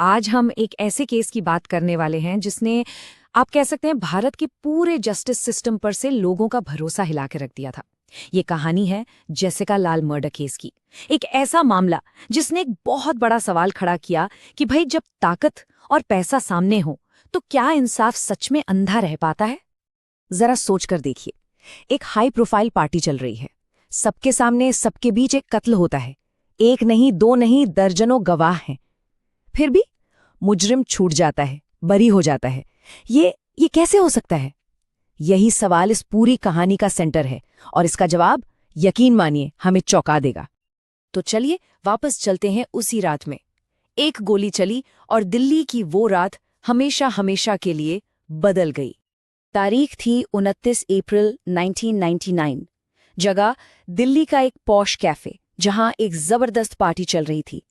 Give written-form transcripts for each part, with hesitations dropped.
आज हम एक ऐसे केस की बात करने वाले हैं जिसने आप कह सकते हैं भारत के पूरे जस्टिस सिस्टम पर से लोगों का भरोसा हिला के रख दिया था। ये कहानी है जेसिका लाल मर्डर केस की। एक ऐसा मामला जिसने एक बहुत बड़ा सवाल खड़ा किया कि भाई जब ताकत और पैसा सामने हो तो क्या इंसाफ सच में अंधा रह पाता है। जरा सोच कर देखिए, एक हाई प्रोफाइल पार्टी चल रही है, सबके सामने सबके बीच एक कत्ल होता है, एक नहीं दो नहीं दर्जनों गवाह हैं, फिर भी मुजरिम छूट जाता है, बरी हो जाता है। ये कैसे हो सकता है? यही सवाल इस पूरी कहानी का सेंटर है और इसका जवाब यकीन मानिए हमें चौंका देगा। तो चलिए वापस चलते हैं उसी रात में। एक गोली चली और दिल्ली की वो रात हमेशा हमेशा के लिए बदल गई। तारीख थी 29 अप्रैल 1999। जगह दिल्ली का एक पॉश कैफे जहां एक जबरदस्त पार्टी चल रही थी।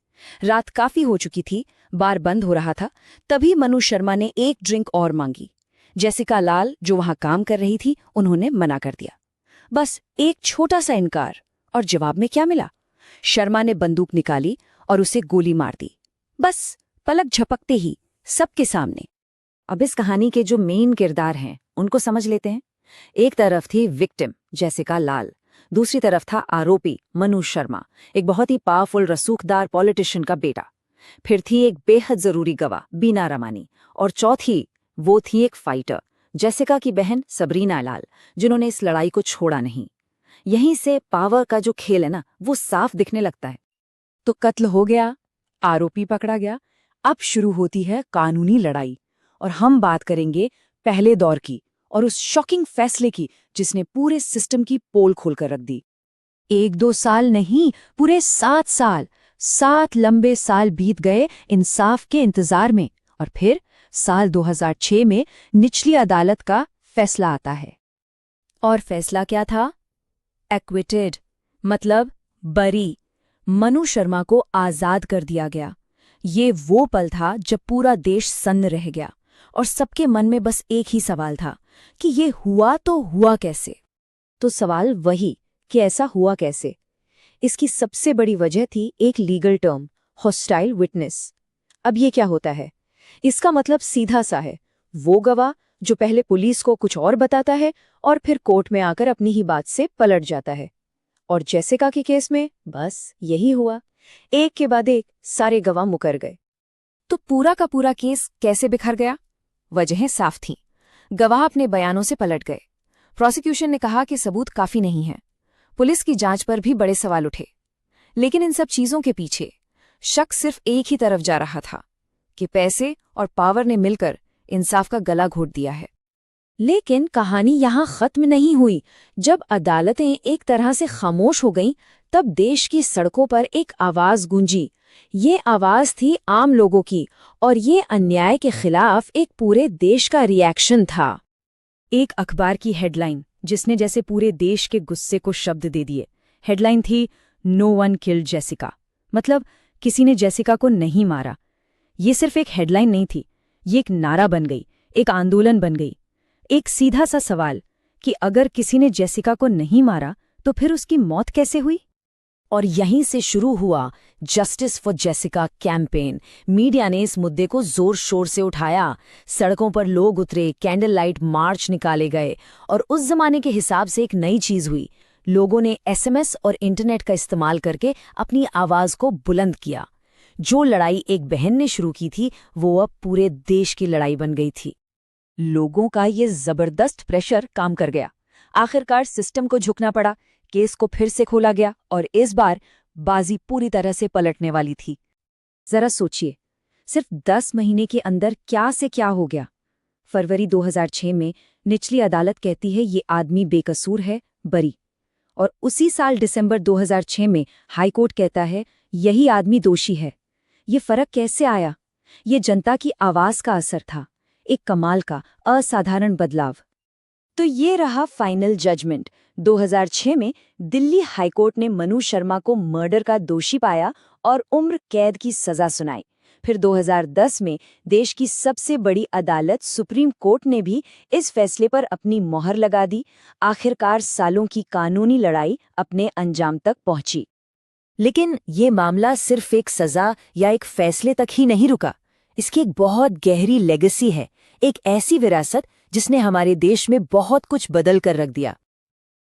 रात काफी हो चुकी थी, बार बंद हो रहा था। तभी मनु शर्मा ने एक ड्रिंक और मांगी। जेसिका लाल जो वहां काम कर रही थी, उन्होंने मना कर दिया। बस एक छोटा सा इनकार, और जवाब में क्या मिला? शर्मा ने बंदूक निकाली और उसे गोली मार दी। बस पलक झपकते ही सबके सामने। अब इस कहानी के जो मेन किरदार हैं उनको समझ लेते हैं। एक तरफ थी विक्टिम जेसिका लाल, दूसरी तरफ था आरोपी मनु शर्मा, एक बहुत ही पावरफुल रसूखदार पॉलिटिशियन का बेटा। फिर थी एक बेहद जरूरी गवाह बीना रमानी, और चौथी वो थी एक फाइटर जेसिका की बहन सबरीना लाल, जिन्होंने इस लड़ाई को छोड़ा नहीं। यहीं से पावर का जो खेल है ना, वो साफ दिखने लगता है। तो कत्ल हो गया, आरोपी पकड़ा गया, अब शुरू होती है कानूनी लड़ाई। और हम बात करेंगे पहले दौर की और उस शॉकिंग फैसले की जिसने पूरे सिस्टम की पोल खोलकर रख दी। 1-2 साल नहीं, पूरे 7 साल, 7 लंबे साल बीत गए इंसाफ के इंतजार में। और फिर साल 2006 में निचली अदालत का फैसला आता है। और फैसला क्या था? एक्विटेड, मतलब बरी। मनु शर्मा को आजाद कर दिया गया। ये वो पल था जब पूरा देश सन्न रह गया और सबके मन में बस एक ही सवाल था कि ये हुआ तो हुआ कैसे। तो सवाल वही कि ऐसा हुआ कैसे। इसकी सबसे बड़ी वजह थी एक लीगल टर्म, हॉस्टाइल विटनेस। अब ये क्या होता है? इसका मतलब सीधा सा है, वो गवाह जो पहले पुलिस को कुछ और बताता है और फिर कोर्ट में आकर अपनी ही बात से पलट जाता है। और जेसिका के केस में बस यही हुआ। एक के बाद एक सारे गवाह मुकर गए। तो पूरा का पूरा केस कैसे बिखर गया? वजहें साफ थीं। गवाह अपने बयानों से पलट गए। प्रोसिक्यूशन ने कहा कि सबूत काफी नहीं है। पुलिस की जांच पर भी बड़े सवाल उठे। लेकिन इन सब चीजों के पीछे शक सिर्फ एक ही तरफ जा रहा था कि पैसे और पावर ने मिलकर इंसाफ का गला घोट दिया है। लेकिन कहानी यहां खत्म नहीं हुई। जब अदालतें एक तरह से खामोश हो गईं, तब देश की सड़कों पर एक आवाज गूंजी। ये आवाज थी आम लोगों की, और ये अन्याय के खिलाफ एक पूरे देश का रिएक्शन था। एक अखबार की हेडलाइन जिसने जैसे पूरे देश के गुस्से को शब्द दे दिए। हेडलाइन थी नो वन किल्ड जेसिका, मतलब किसी ने जेसिका को नहीं मारा। ये सिर्फ एक हेडलाइन नहीं थी, ये एक नारा बन गई, एक आंदोलन बन गई। एक सीधा सा सवाल कि अगर किसी ने जेसिका को नहीं मारा तो फिर उसकी मौत कैसे हुई? और यहीं से शुरू हुआ justice for Jessica campaign. Media ने इस मुद्दे को जोर शोर से उठाया। सड़कों पर लोग उतरे, कैंडल लाइट मार्च निकाले गए, और उस जमाने के हिसाब से एक नई चीज हुई। लोगों ने एसएमएस और इंटरनेट का इस्तेमाल करके अपनी आवाज को बुलंद किया। जो लड़ाई एक बहन ने शुरू की थी, वो अब पूरे देश की लड़ाई बन गई थी। लोगों का ये जबरदस्त प्रेशर काम कर गया। आखिरकार सिस्टम को झुकना पड़ा, केस को फिर से खोला गया, और इस बार बाजी पूरी तरह से पलटने वाली थी। जरा सोचिए, सिर्फ 10 महीने के अंदर क्या से क्या हो गया। फरवरी 2006 में निचली अदालत कहती है ये आदमी बेकसूर है, बरी। और उसी साल दिसंबर 2006 में हाईकोर्ट कहता है यही आदमी दोषी है। ये फर्क कैसे आया? ये जनता की आवाज का असर था, एक कमाल का असाधारण बदलाव। तो ये रहा फाइनल जजमेंट। 2006 में दिल्ली हाईकोर्ट ने मनु शर्मा को मर्डर का दोषी पाया और उम्र कैद की सजा सुनाई। फिर 2010 में देश की सबसे बड़ी अदालत सुप्रीम कोर्ट ने भी इस फैसले पर अपनी मोहर लगा दी। आखिरकार सालों की कानूनी लड़ाई अपने अंजाम तक पहुंची। लेकिन ये मामला सिर्फ एक सजा या एक फैसले तक ही नहीं रुका। इसकी एक बहुत गहरी लेगेसी है, एक ऐसी विरासत जिसने हमारे देश में बहुत कुछ बदल कर रख दिया।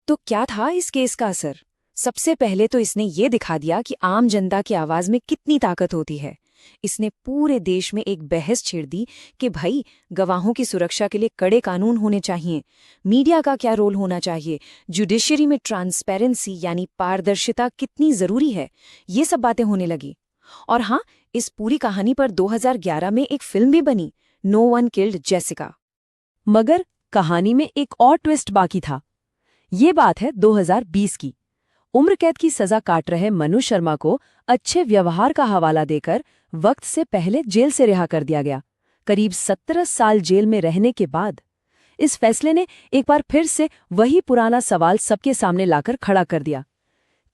तो क्या था इस केस का असर? सबसे पहले तो इसने ये दिखा दिया कि आम जनता की आवाज में कितनी ताकत होती है। इसने पूरे देश में एक बहस छेड़ दी कि भाई, गवाहों की सुरक्षा के लिए कड़े कानून होने चाहिए, मीडिया का क्या रोल होना चाहिए, जुडिशरी में ट्रांसपेरेंसी यानी पारदर्शिता कितनी जरूरी है, ये सब बातें होने लगी। और हाँ, इस पूरी कहानी पर 2011 में एक फिल्म भी बनी, नो वन किल्ड जेसिका। मगर कहानी में एक और ट्विस्ट बाकी था। ये बात है 2020 की। उम्र कैद की सजा काट रहे मनु शर्मा को अच्छे व्यवहार का हवाला देकर वक्त से पहले जेल से रिहा कर दिया गया, करीब 17 साल जेल में रहने के बाद। इस फैसले ने एक बार फिर से वही पुराना सवाल सबके सामने लाकर खड़ा कर दिया।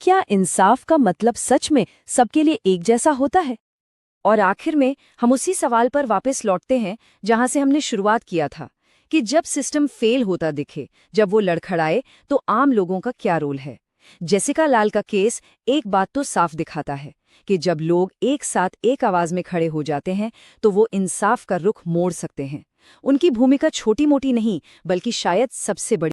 क्या इंसाफ का मतलब सच में सबके लिए एक जैसा होता है? और आखिर में हम उसी सवाल पर वापस लौटते हैं जहां से हमने शुरुआत किया था, कि जब सिस्टम फेल होता दिखे, जब वो लड़खड़ाए, तो आम लोगों का क्या रोल है। जेसिका लाल का केस एक बात तो साफ दिखाता है कि जब लोग एक साथ एक आवाज में खड़े हो जाते हैं तो वो इंसाफ का रुख मोड़ सकते हैं। उनकी भूमिका छोटी मोटी नहीं, बल्कि शायद सबसे बड़ी